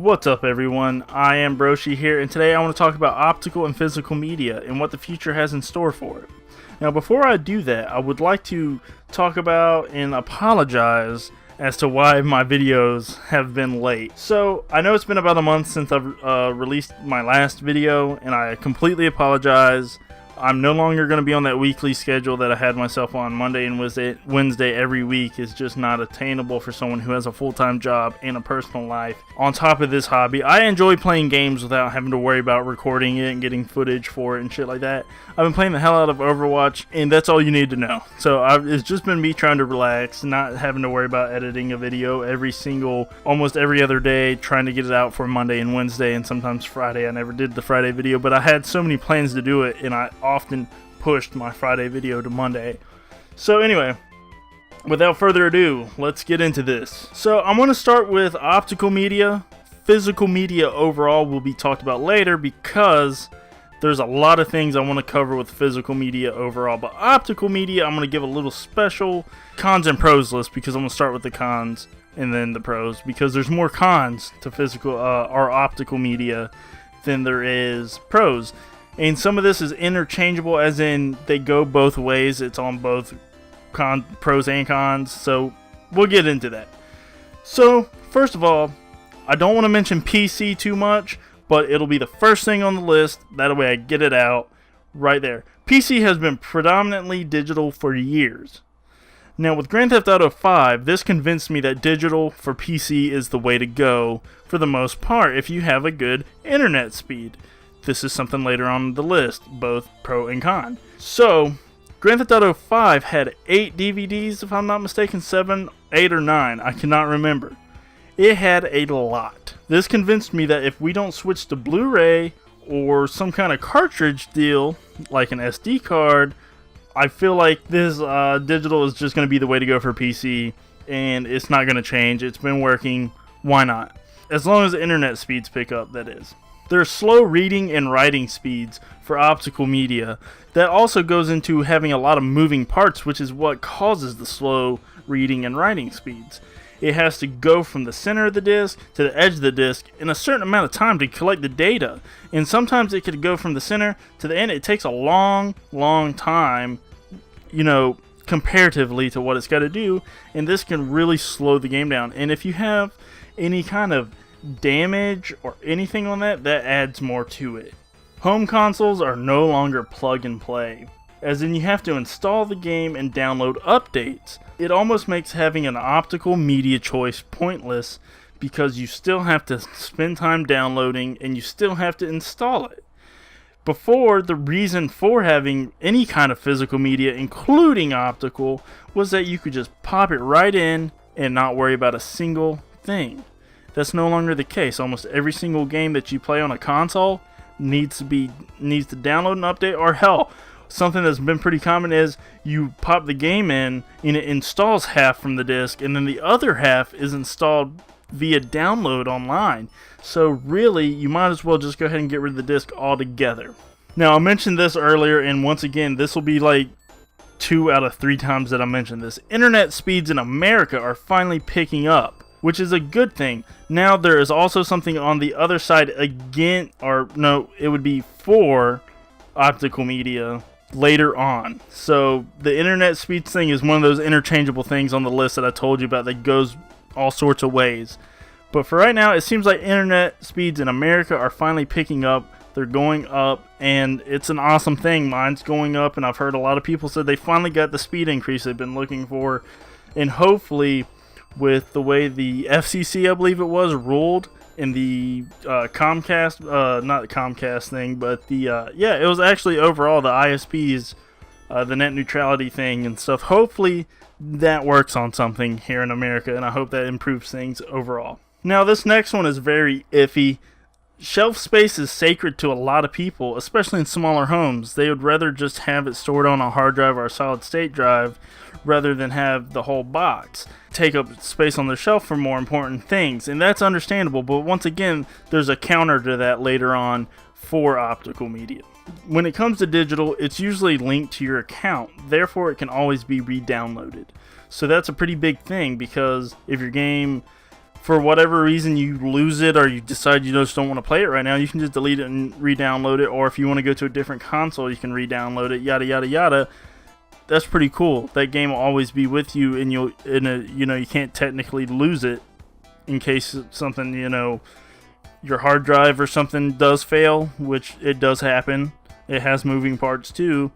What's up everyone, I am Broshi here, and today I want to talk about optical and physical media and what the future has in store for it. Now before I do that, I would like to talk about and apologize as to why my videos have been late. So I know it's been about a month since I've released my last video, and I completely apologize. I'm no longer going to be on that weekly schedule that I had myself on. Monday and Wednesday every week is just not attainable for someone who has a full-time job and a personal life. On top of this hobby, I enjoy playing games without having to worry about recording it and getting footage for it and shit like that. I've been playing the hell out of Overwatch, and that's all you need to know. So it's just been me trying to relax, not having to worry about editing a video almost every other day, trying to get it out for Monday and Wednesday, and sometimes Friday. I never did the Friday video, but I had so many plans to do it, and I often pushed my Friday video to Monday. So anyway, without further ado, let's get into this. So I'm going to start with optical media. Physical media overall will be talked about later because there's a lot of things I want to cover with physical media overall. But optical media, I'm going to give a little special cons and pros list because I'm going to start with the cons and then the pros, because there's more cons to physical or optical media than there is pros. And some of this is interchangeable, as in they go both ways. It's on both pros and cons, so we'll get into that. So first of all, I don't want to mention PC too much, but it'll be the first thing on the list. That way I get it out right there. PC has been predominantly digital for years. Now with Grand Theft Auto 5, this convinced me that digital for PC is the way to go for the most part if you have a good internet speed. This is something later on the list, both pro and con. So, Grand Theft Auto 5 had 8 DVDs, if I'm not mistaken, 7, 8, or 9, I cannot remember. It had a lot. This convinced me that if we don't switch to Blu-ray or some kind of cartridge deal, like an SD card, I feel like this digital is just going to be the way to go for PC, and it's not going to change. It's been working, why not? As long as the internet speeds pick up, that is. There's slow reading and writing speeds for optical media. That also goes into having a lot of moving parts, which is what causes the slow reading and writing speeds. It has to go from the center of the disc to the edge of the disc in a certain amount of time to collect the data. And sometimes it could go from the center to the end. It takes a long time, comparatively to what it's got to do. And this can really slow the game down. And if you have any kind of damage or anything on that adds more to it. Home consoles are no longer plug and play, as in you have to install the game and download updates. It almost makes having an optical media choice pointless because you still have to spend time downloading and you still have to install it. Before, the reason for having any kind of physical media, including optical, was that you could just pop it right in and not worry about a single thing. That's no longer the case. Almost every single game that you play on a console needs to download an update, or hell, something that's been pretty common is you pop the game in and it installs half from the disc, and then the other half is installed via download online. So really, you might as well just go ahead and get rid of the disc altogether. Now I mentioned this earlier, and once again, this will be like 2 out of 3 times that I mentioned this. Internet speeds in America are finally picking up, which is a good thing. Now there is also something on the other side again, or no, it would be for optical media later on. So the internet speeds thing is one of those interchangeable things on the list that I told you about that goes all sorts of ways. But for right now, it seems like internet speeds in America are finally picking up. They're going up, and it's an awesome thing. Mine's going up, and I've heard a lot of people say they finally got the speed increase they've been looking for, and hopefully with the way the FCC, I believe it was, ruled in the Comcast, not the Comcast thing, but the, it was actually overall the ISPs, the net neutrality thing and stuff. Hopefully that works on something here in America, and I hope that improves things overall. Now this next one is very iffy. Shelf space is sacred to a lot of people, especially in smaller homes. They would rather just have it stored on a hard drive or a solid state drive rather than have the whole box take up space on their shelf for more important things, and that's understandable. But once again, there's a counter to that later on for optical media. When it comes to digital, it's usually linked to your account, therefore it can always be re-downloaded. So that's a pretty big thing, because if your game for whatever reason you lose it or you decide you just don't want to play it right now, you can just delete it and re-download it. Or if you want to go to a different console, you can re-download it, yada yada yada. That's pretty cool. That game will always be with you, and you can't technically lose it in case something, your hard drive or something does fail, which it does happen. It has moving parts too.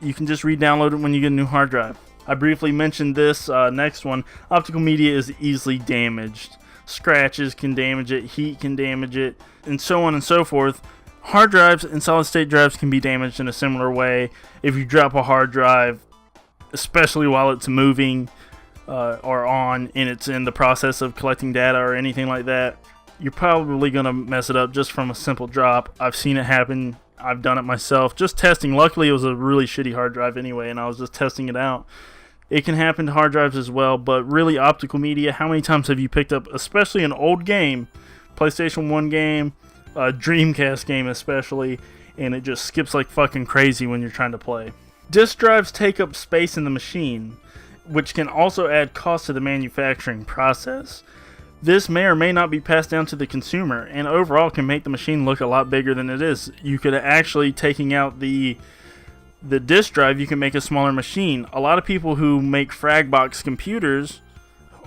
You can just re-download it when you get a new hard drive. I briefly mentioned this next one. Optical media is easily damaged. Scratches can damage it, heat can damage it, and so on and so forth. Hard drives and solid state drives can be damaged in a similar way. If you drop a hard drive, especially while it's moving or on and it's in the process of collecting data or anything like that, you're probably going to mess it up just from a simple drop. I've seen it happen. I've done it myself. Just testing. Luckily, it was a really shitty hard drive anyway, and I was just testing it out. It can happen to hard drives as well, but really optical media, how many times have you picked up, especially an old game, PlayStation 1 game, a Dreamcast game especially, and it just skips like fucking crazy when you're trying to play. Disk drives take up space in the machine, which can also add cost to the manufacturing process. This may or may not be passed down to the consumer, and overall can make the machine look a lot bigger than it is. You could actually, taking out the disk drive, you can make a smaller machine. A lot of people who make fragbox computers,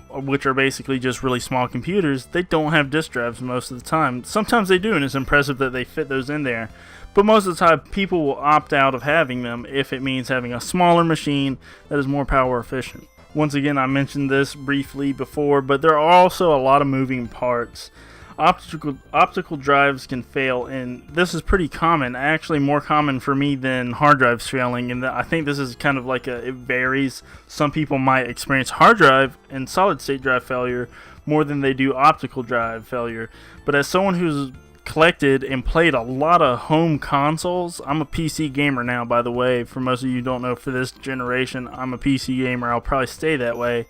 which are basically just really small computers, they don't have disk drives most of the time. Sometimes they do, and it's impressive that they fit those in there. But most of the time, people will opt out of having them if it means having a smaller machine that is more power efficient. Once again, I mentioned this briefly before, but there are also a lot of moving parts. Optical drives can fail, and this is pretty common, actually more common for me than hard drives failing, and I think this is kind of like it varies. Some people might experience hard drive and solid state drive failure more than they do optical drive failure. But as someone who's collected and played a lot of home consoles, I'm a PC gamer now, by the way. For most of you who don't know, for this generation, I'm a PC gamer. I'll probably stay that way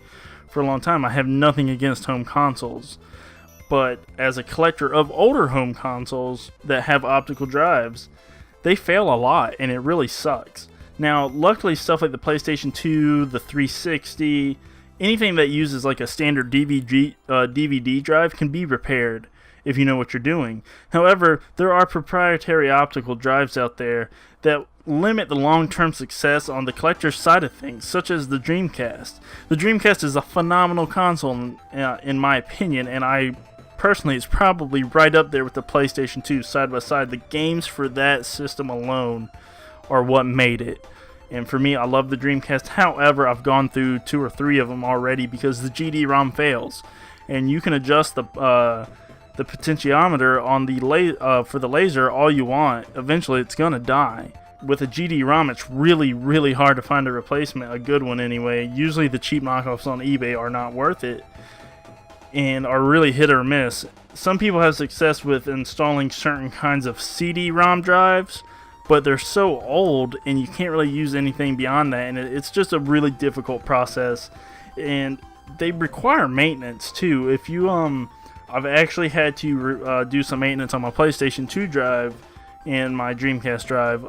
for a long time. I have nothing against home consoles. But as a collector of older home consoles that have optical drives, they fail a lot, and it really sucks. Now, luckily, stuff like the PlayStation 2, the 360, anything that uses like a standard DVD drive can be repaired if you know what you're doing. However, there are proprietary optical drives out there that limit the long-term success on the collector's side of things, such as the Dreamcast. The Dreamcast is a phenomenal console in my opinion, and personally, it's probably right up there with the PlayStation 2 side by side. The games for that system alone are what made it. And for me, I love the Dreamcast. However, I've gone through 2 or 3 of them already because the GD-ROM fails. And you can adjust the potentiometer on for the laser all you want. Eventually, it's going to die. With a GD-ROM, it's really, really hard to find a replacement, a good one anyway. Usually the cheap knockoffs on eBay are not worth it and are really hit or miss. Some people have success with installing certain kinds of CD-ROM drives, but they're so old and you can't really use anything beyond that, and it's just a really difficult process, and they require maintenance too. If you I've actually had to do some maintenance on my PlayStation 2 drive and my Dreamcast drive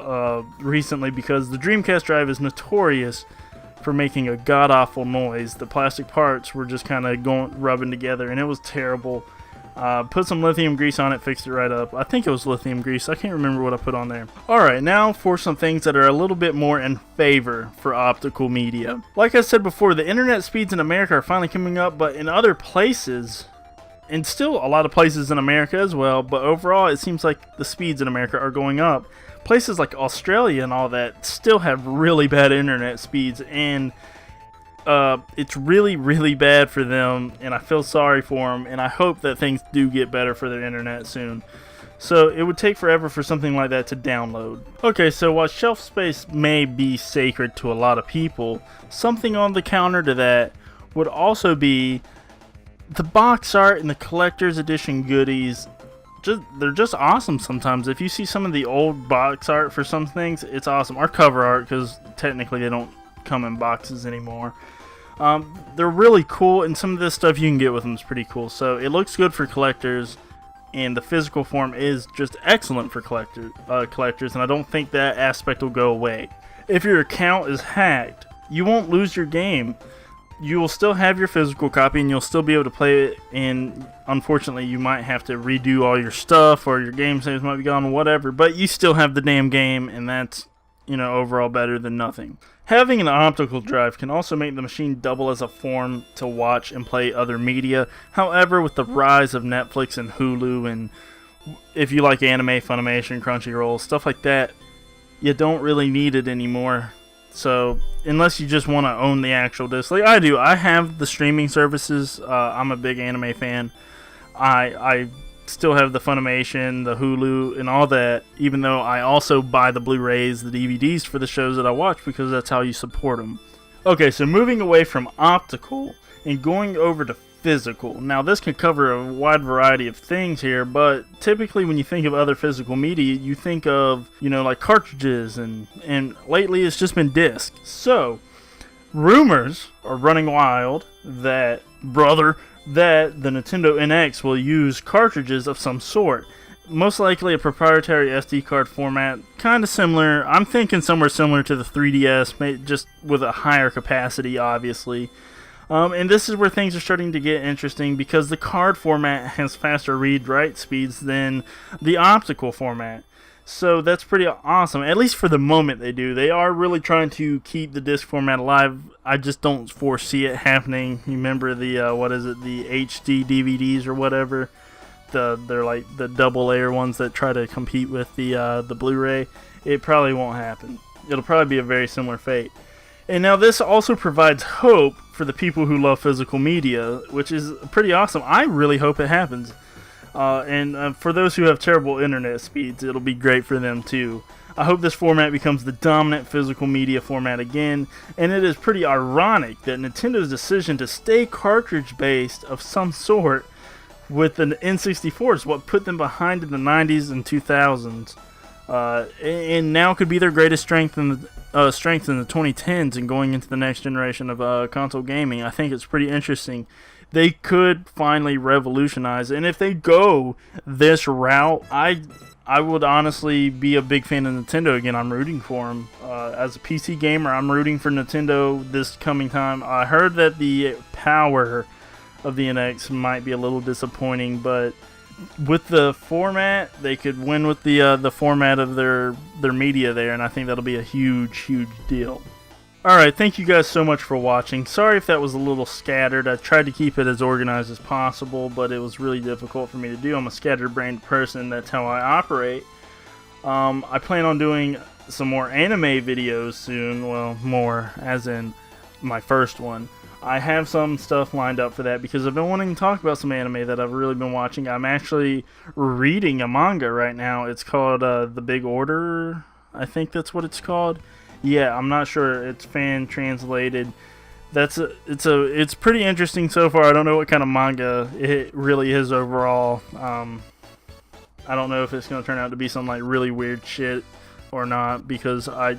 recently, because the Dreamcast drive is notorious for making a god-awful noise. The plastic parts were just kind of rubbing together, and it was terrible. Put some lithium grease on it, fixed it right up. I think it was lithium grease. I can't remember what I put on there. Alright, now for some things that are a little bit more in favor for optical media. Like I said before, the internet speeds in America are finally coming up, but in other places, and still a lot of places in America as well, but overall it seems like the speeds in America are going up. Places like Australia and all that still have really bad internet speeds, and it's really, really bad for them, and I feel sorry for them, and I hope that things do get better for their internet soon. So it would take forever for something like that to download. Okay, so while shelf space may be sacred to a lot of people, something on the counter to that would also be the box art and the collector's edition goodies. They're just awesome sometimes. If you see some of the old box art for some things, it's awesome. Or cover art, because technically they don't come in boxes anymore. They're really cool, and some of this stuff you can get with them is pretty cool. So it looks good for collectors, and the physical form is just excellent for collectors, and I don't think that aspect will go away. If your account is hacked, you won't lose your game. you will still have your physical copy and you'll still be able to play it, and unfortunately you might have to redo all your stuff or your game saves might be gone, whatever, but you still have the damn game, and that's, you know, overall better than nothing. Having an optical drive can also make the machine double as a form to watch and play other media. However, with the rise of Netflix and Hulu, and if you like anime, Funimation, Crunchyroll, stuff like that, you don't really need it anymore. So, unless you just want to own the actual disc, like I do, I have the streaming services. I'm a big anime fan. I still have the Funimation, the Hulu, and all that, even though I also buy the Blu-rays, the DVDs for the shows that I watch, because that's how you support them. Okay, so moving away from optical and going over to physical. Now, this can cover a wide variety of things here, but typically when you think of other physical media, you think of, you know, like cartridges, and lately it's just been discs. So, rumors are running wild that the Nintendo NX will use cartridges of some sort. Most likely a proprietary SD card format, kind of similar. I'm thinking somewhere similar to the 3DS, just with a higher capacity, obviously. And this is where things are starting to get interesting, because the card format has faster read-write speeds than the optical format. So that's pretty awesome. At least for the moment they do. They are really trying to keep the disc format alive. I just don't foresee it happening. You remember the, the HD DVDs or whatever? They're like the double layer ones that try to compete with the Blu-ray. It probably won't happen. It'll probably be a very similar fate. And now this also provides hope for the people who love physical media, which is pretty awesome. I really hope it happens. And for those who have terrible internet speeds, it'll be great for them too. I hope this format becomes the dominant physical media format again, and it is pretty ironic that Nintendo's decision to stay cartridge-based of some sort with the N64 is what put them behind in the 90s and 2000s. And now could be their greatest strength in the 2010s and going into the next generation of console gaming. I think it's pretty interesting. They could finally revolutionize, and if they go this route, I would honestly be a big fan of Nintendo again. I'm rooting for them. As a PC gamer, I'm rooting for Nintendo this coming time. I heard that the power of the NX might be a little disappointing, but with the format, they could win with the format of their media there, and I think that'll be a huge deal. Alright, thank you guys so much for watching. Sorry if that was a little scattered. I tried to keep it as organized as possible, but it was really difficult for me to do. I'm a scatterbrained person, that's how I operate. I plan on doing some more anime videos soon. Well, more, as in my first one. I have some stuff lined up for that because I've been wanting to talk about some anime that I've really been watching. I'm actually reading a manga right now. It's called The Big Order. I think that's what it's called. Yeah, I'm not sure. It's fan translated. It's pretty interesting so far. I don't know what kind of manga it really is overall. I don't know if it's going to turn out to be some like really weird shit or not, because I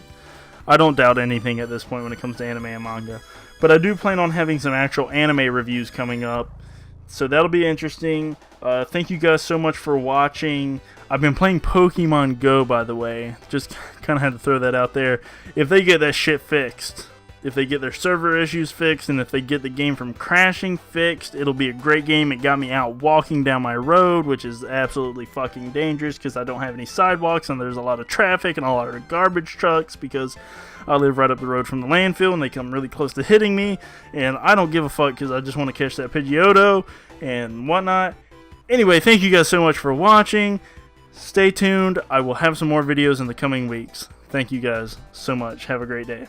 don't doubt anything at this point when it comes to anime and manga. But I do plan on having some actual anime reviews coming up, so that'll be interesting. Thank you guys so much for watching. I've been playing Pokemon Go, by the way. Just kind of had to throw that out there. If they get that shit fixed, if they get their server issues fixed, and if they get the game from crashing fixed, it'll be a great game. It got me out walking down my road, which is absolutely fucking dangerous because I don't have any sidewalks and there's a lot of traffic and a lot of garbage trucks, because I live right up the road from the landfill and they come really close to hitting me, and I don't give a fuck because I just want to catch that Pidgeotto and whatnot. Anyway, thank you guys so much for watching. Stay tuned. I will have some more videos in the coming weeks. Thank you guys so much. Have a great day.